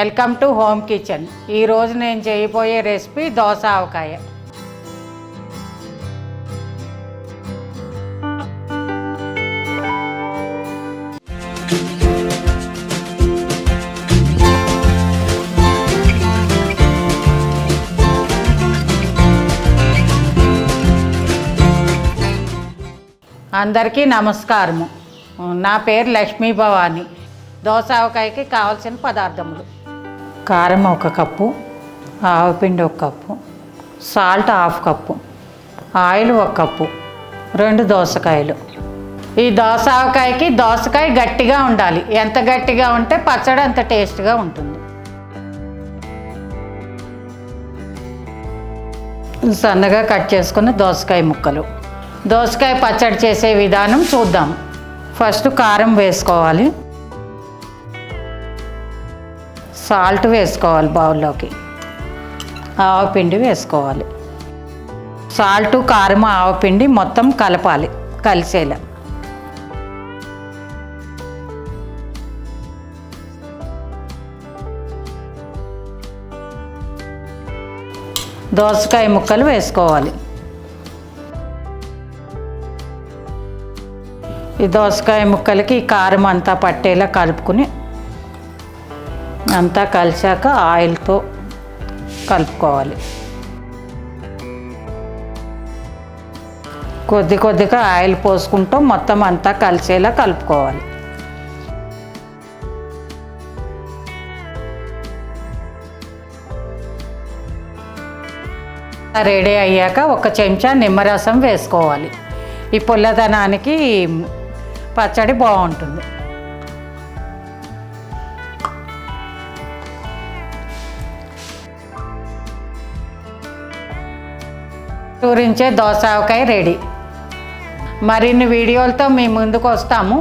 Welcome to home kitchen. ఈరోజు నేను చేయబోయే రెసిపీ దోస ఆవకాయ. అందరికీ నమస్కారము. నా పేరు లక్ష్మీ భవాని. దోస ఆవకాయకి కావాల్సిన పదార్థములు: కారం 1 కప్పు, ఆవపిండి 1 cup, salt 1/2 cup, oil 1 cup, 2 దోసకాయలు. ఈ దోస ఆవకాయకి దోసకాయ గట్టిగా ఉండాలి. ఎంత గట్టిగా ఉంటే పచ్చడి అంత టేస్ట్గా ఉంటుంది. సన్నగా కట్ చేసుకున్న దోసకాయ ముక్కలు. దోసకాయ పచ్చడి చేసే విధానం చూద్దాం. ఫస్ట్ కారం వేసుకోవాలి, సాల్ట్ వేసుకోవాలి, బౌల్లోకి ఆవపిండి వేసుకోవాలి. సాల్ట్, కారం, ఆవపిండి మొత్తం కలపాలి కలిసేలా. దోసకాయ ముక్కలు వేసుకోవాలి. ఈ దోసకాయ ముక్కలకి ఈ కారం అంతా పట్టేలా కలుపుకుని అంతా కలిసాక ఆయిల్తో కలుపుకోవాలి. కొద్ది కొద్దిగా ఆయిల్ పోసుకుంటూ మొత్తం అంతా కలిసేలా కలుపుకోవాలి. రెడీ అయ్యాక 1 చెంచా నిమ్మరసం వేసుకోవాలి. ఈ పుల్లదనానికి పచ్చడి బాగుంటుంది. ఊరించే దోస ఆవకాయ రెడీ. మరిన్ని వీడియోలతో మీ ముందుకు వస్తాము.